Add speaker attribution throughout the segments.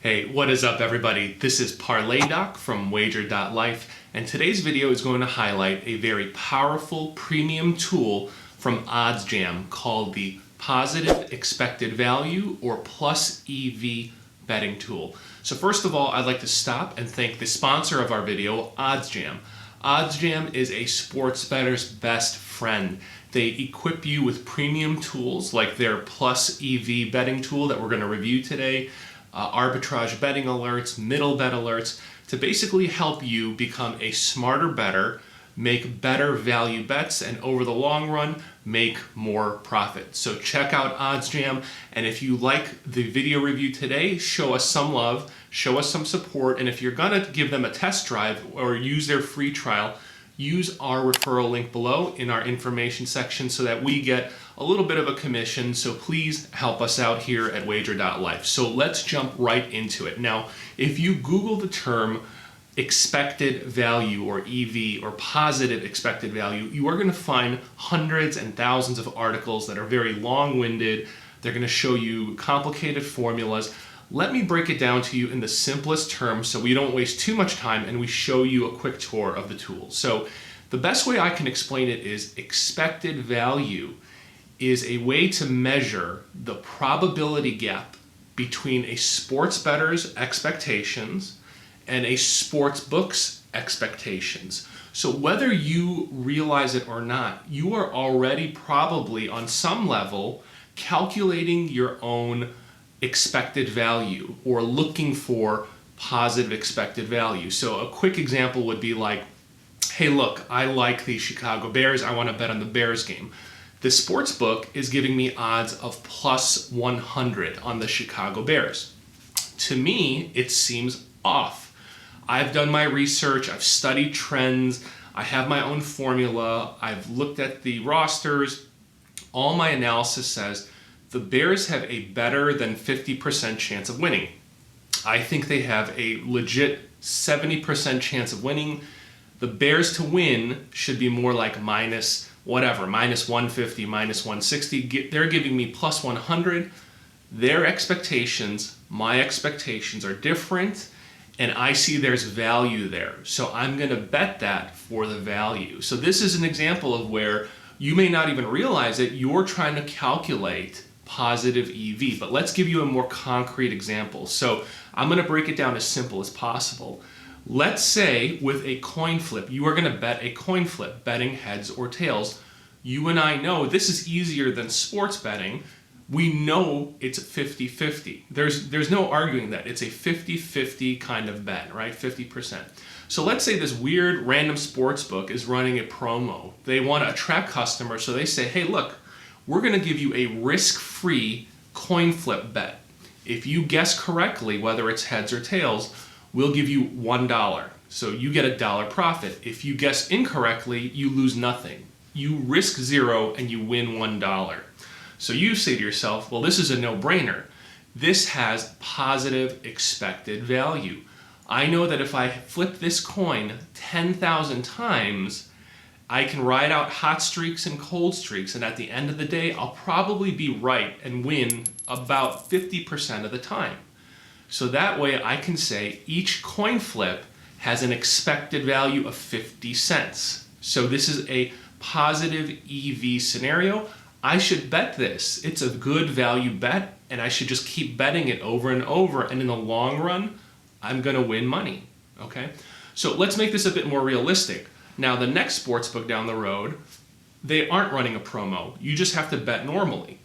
Speaker 1: Hey, what is up everybody? This is ParlayDoc from wager.life, and today's video is going to highlight a very powerful premium tool from OddsJam called the Positive Expected Value or Plus EV betting tool. So first of all, I'd like to stop and thank the sponsor of our video, OddsJam. OddsJam is a sports bettor's best friend. They equip you with premium tools like their Plus EV betting tool that we're going to review today, arbitrage betting alerts, middle bet alerts, to basically help you become a smarter bettor, make better value bets, and over the long run, make more profit. So check out OddsJam, and if you like the video review today, show us some love, show us some support, and if you're gonna give them a test drive or use their free trial, use our referral link below in our information section so that we get a little bit of a commission. So please help us out here at wager.life. So let's jump right into it. Now, if you Google the term expected value or EV or positive expected value, you are going to find hundreds and thousands of articles that are very long-winded. They're going to show you complicated formulas. Let me break it down to you in the simplest terms so we don't waste too much time and we show you a quick tour of the tool. So the best way I can explain it is expected value is a way to measure the probability gap between a sports bettor's expectations and a sports book's expectations. So whether you realize it or not, you are already probably on some level calculating your own expected value or looking for positive expected value. So a quick example would be like, hey look, I like the Chicago Bears, I want to bet on the Bears game. The sports book is giving me odds of plus 100 on the Chicago Bears. To me, it seems off. I've done my research, I've studied trends, I have my own formula, I've looked at the rosters. All my analysis says the Bears have a better than 50% chance of winning. I think they have a legit 70% chance of winning. The Bears to win should be more like minus 150, minus 160. They're giving me plus 100. Their expectations, my expectations are different, and I see there's value there. So I'm going to bet that for the value. So this is an example of where you may not even realize it. You're trying to calculate positive EV, but let's give you a more concrete example. So I'm going to break it down as simple as possible. Let's say with a coin flip, you are going to bet a coin flip, betting heads or tails. You and I know this is easier than sports betting. We know it's 50-50. There's no arguing that. It's a 50-50 kind of bet, right? 50%. So let's say this weird random sports book is running a promo. They want to attract customers, so they say, hey, look, we're going to give you a risk-free coin flip bet. If you guess correctly, whether it's heads or tails, we'll give you $1. So you get $1 profit. If you guess incorrectly, you lose nothing. You risk $0 and you win $1. So you say to yourself, well, this is a no-brainer. This has positive expected value. I know that if I flip this coin 10,000 times, I can ride out hot streaks and cold streaks, and at the end of the day, I'll probably be right and win about 50% of the time. So that way I can say each coin flip has an expected value of 50 cents. So this is a positive EV scenario. I should bet this. It's a good value bet, and I should just keep betting it over and over, and in the long run, I'm gonna win money, okay? So let's make this a bit more realistic. Now the next sportsbook down the road, they aren't running a promo. You just have to bet normally.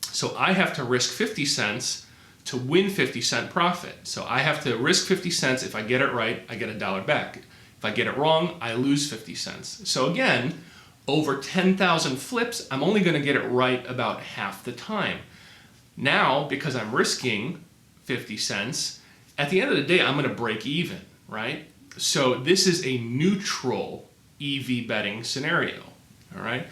Speaker 1: So I have to risk 50 cents to win 50-cent profit. So I have to risk 50 cents. If I get it right, I get $1 back. If I get it wrong, I lose 50 cents. So again, over 10,000 flips, I'm only gonna get it right about half the time. Now, because I'm risking 50 cents, at the end of the day, I'm gonna break even, right? So this is a neutral EV betting scenario, all right?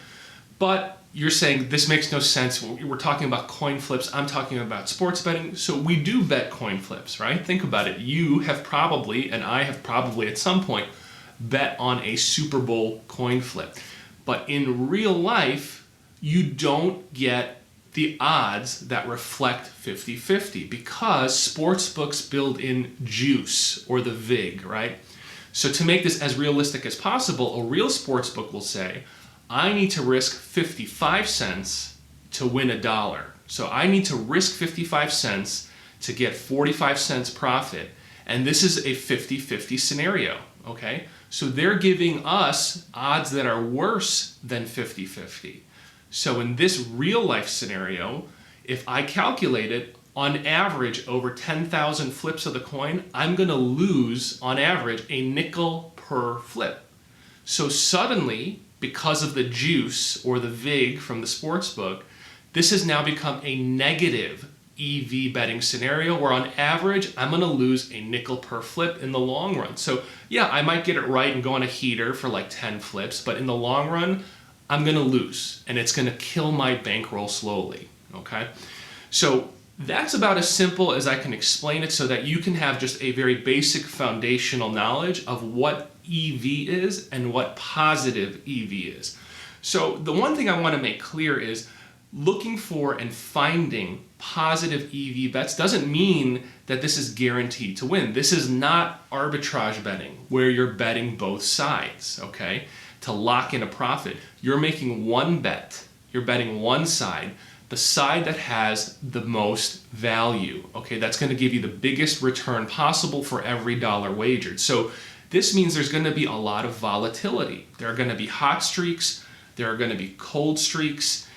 Speaker 1: But you're saying this makes no sense. We're talking about coin flips. I'm talking about sports betting. So we do bet coin flips, right? Think about it. You have probably, and I have probably at some point, bet on a Super Bowl coin flip. But in real life, you don't get the odds that reflect 50-50 because sportsbooks build in juice or the vig, right? So to make this as realistic as possible, a real sportsbook will say, I need to risk 55 cents to win $1. So I need to risk 55 cents to get 45 cents profit. And this is a 50-50 scenario, okay? So they're giving us odds that are worse than 50-50. So in this real life scenario, if I calculate it, on average, over 10,000 flips of the coin, I'm gonna lose, on average, a nickel per flip. So suddenly, because of the juice or the vig from the sportsbook, this has now become a negative EV betting scenario where on average, I'm gonna lose a nickel per flip in the long run. So yeah, I might get it right and go on a heater for like 10 flips, but in the long run, I'm gonna lose and it's gonna kill my bankroll slowly, okay? So that's about as simple as I can explain it so that you can have just a very basic foundational knowledge of what EV is and what positive EV is. So the one thing I want to make clear is looking for and finding positive EV bets doesn't mean that this is guaranteed to win. This is not arbitrage betting where you're betting both sides, okay? To lock in a profit. You're making one bet. You're betting one side, the side that has the most value, okay? That's going to give you the biggest return possible for every dollar wagered. So this means there's going to be a lot of volatility. There are going to be hot streaks. There are going to be cold streaks.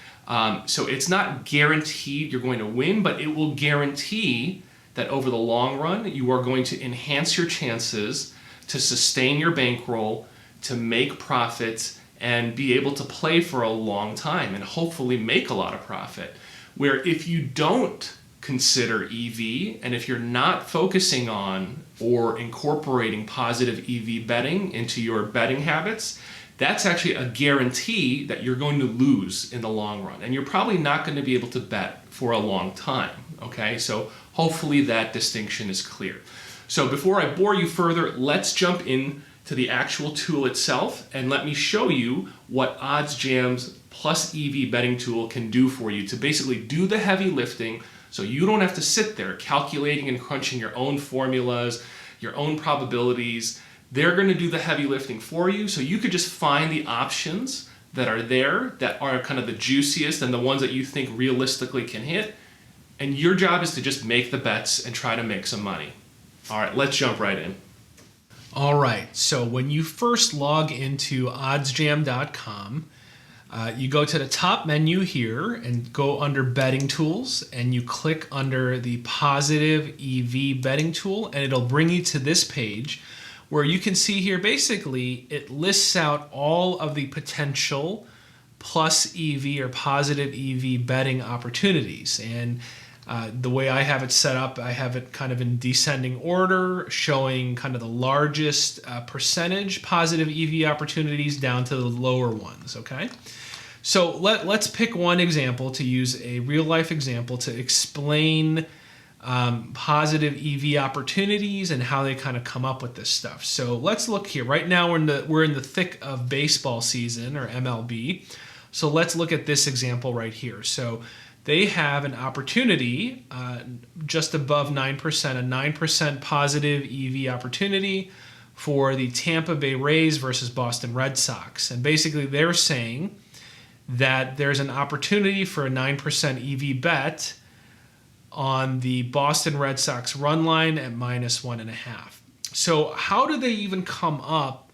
Speaker 1: So it's not guaranteed you're going to win, but it will guarantee that over the long run, you are going to enhance your chances to sustain your bankroll, to make profits, and be able to play for a long time and hopefully make a lot of profit. Where if you don't consider EV and if you're not focusing on or incorporating positive EV betting into your betting habits, that's actually a guarantee that you're going to lose in the long run. And you're probably not going to be able to bet for a long time, okay? So hopefully that distinction is clear. So before I bore you further, let's jump in to the actual tool itself and let me show you what OddsJam's plus EV betting tool can do for you to basically do the heavy lifting so you don't have to sit there calculating and crunching your own formulas, your own probabilities. They're going to do the heavy lifting for you so you could just find the options that are there that are kind of the juiciest and the ones that you think realistically can hit. And your job is to just make the bets and try to make some money. All right, let's jump right in. All right, so when you first log into oddsjam.com, you go to the top menu here and go under betting tools and you click under the positive EV betting tool and it'll bring you to this page where you can see here basically it lists out all of the potential plus EV or positive EV betting opportunities. And the way I have it set up, I have it kind of in descending order, showing kind of the largest percentage positive EV opportunities down to the lower ones, okay? So let's pick one example to use a real life example to explain positive EV opportunities and how they kind of come up with this stuff. So let's look here. Right now we're in the thick of baseball season or MLB. So let's look at this example right here. So they have an opportunity just above 9%, a 9% positive EV opportunity for the Tampa Bay Rays versus Boston Red Sox. And basically they're saying that there's an opportunity for a 9% EV bet on the Boston Red Sox run line at -1.5. So how do they even come up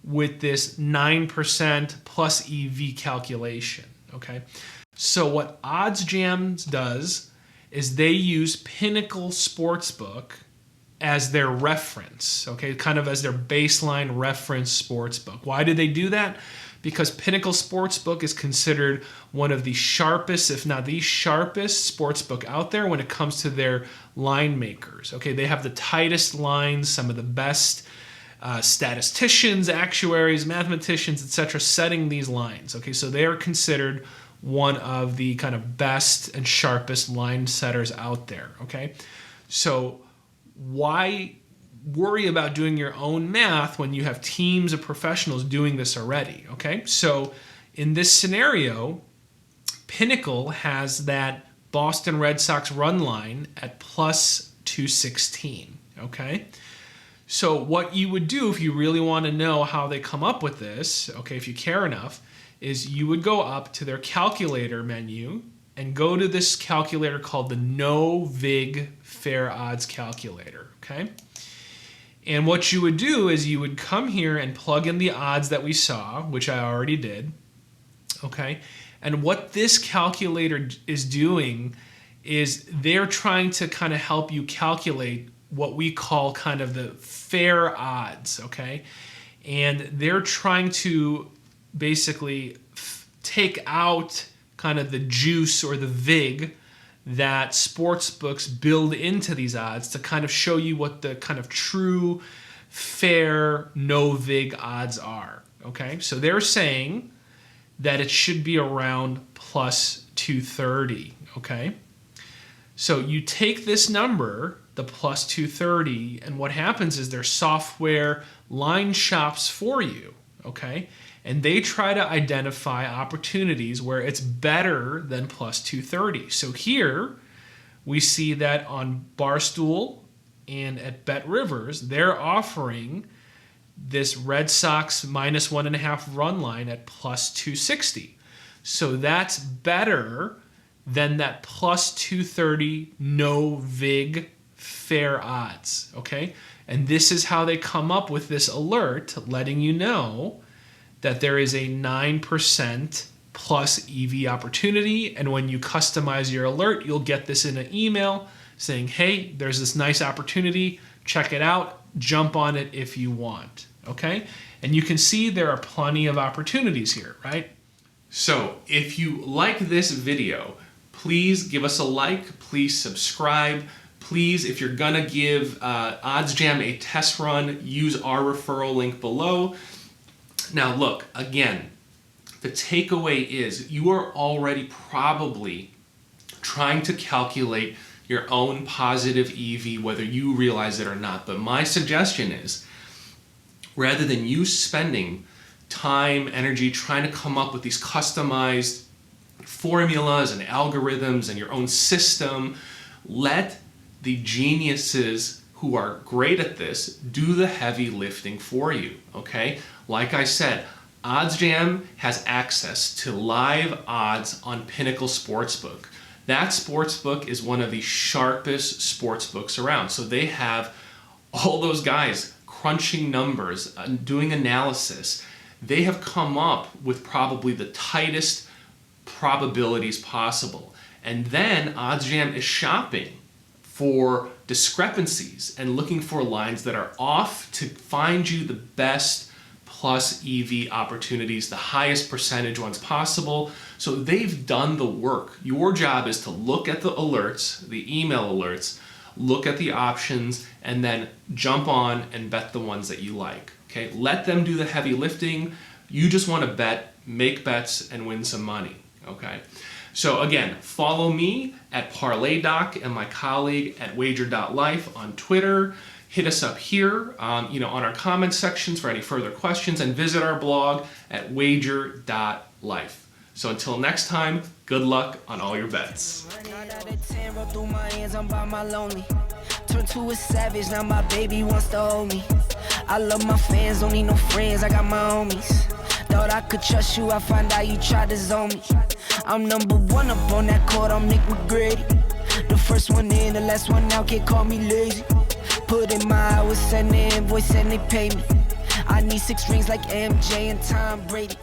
Speaker 1: with this 9% plus EV calculation? Okay. So what OddsJam does is they use Pinnacle Sportsbook as their reference, okay, kind of as their baseline reference sportsbook. Why do they do that? Because Pinnacle Sportsbook is considered one of the sharpest, if not the sharpest sportsbook out there when it comes to their line makers. Okay, they have the tightest lines, some of the best statisticians, actuaries, mathematicians, etc. setting these lines. Okay, so they are considered one of the kind of best and sharpest line setters out there, okay? So why worry about doing your own math when you have teams of professionals doing this already, okay? So in this scenario,
Speaker 2: Pinnacle has that Boston Red Sox run line at plus 216, okay? So what you would do if you really want to know how they come up with this, okay, if you care enough, is you would go up to their calculator menu and go to this calculator called the No Vig Fair Odds Calculator, okay? And what you would do is you would come here and plug in the odds that we saw, which I already did, okay? And what this calculator is doing is they're trying to kind of help you calculate what we call kind of the fair odds, okay? And they're trying to basically take out kind of the juice or the vig that sports books build into these odds to kind of show you what the kind of true, fair, no vig odds are, okay? So they're saying that it should be around plus 230, okay? So you take this number, the plus 230, and what happens is their software line shops for you, okay? And they try to identify opportunities where it's better than plus 230. So here we see that on Barstool and at Bet Rivers, they're offering this Red Sox minus 1.5 run line at plus 260. So that's better than that plus 230 no vig fair odds, okay? And this is how they come up with this alert letting you know that there is a 9% plus EV opportunity, and when you customize your alert, you'll get this in an email saying, hey, there's this nice opportunity, check it out, jump on it if you want, okay? And you can see there are plenty of opportunities here, right?
Speaker 1: So if you like this video, please give us a like, please subscribe. Please, if you're gonna give OddsJam a test run, use our referral link below. Now look, again, the takeaway is you are already probably trying to calculate your own positive EV, whether you realize it or not. But my suggestion is, rather than you spending time, energy trying to come up with these customized formulas and algorithms and your own system, let the geniuses who are great at this do the heavy lifting for you, okay? Like I said, OddsJam has access to live odds on Pinnacle Sportsbook. That sportsbook is one of the sharpest sportsbooks around. So they have all those guys crunching numbers, doing analysis. They have come up with probably the tightest probabilities possible. And then OddsJam is shopping for discrepancies and looking for lines that are off to find you the best plus EV opportunities, the highest percentage ones possible. So they've done the work. Your job is to look at the alerts, the email alerts, look at the options, and then jump on and bet the ones that you like. Okay, let them do the heavy lifting. You just want to bet, make bets, and win some money. Okay, so again, follow me at ParlayDoc and my colleague at wager.life on Twitter. Hit us up here, on our comment sections for any further questions, and visit our blog at wager.life. So until next time, good luck on all your bets. Turn to a savage, now my baby wants to hold me. I love my fans, don't need no friends, I got my homies. Thought I could trust you, I find out you tried to zone me. I'm number one up on that court, I'm Nick McGrady. The first one in, the last one out, can't call me lazy. Put in my hours, send the invoice and they pay me. I need 6 rings like MJ and Tom Brady.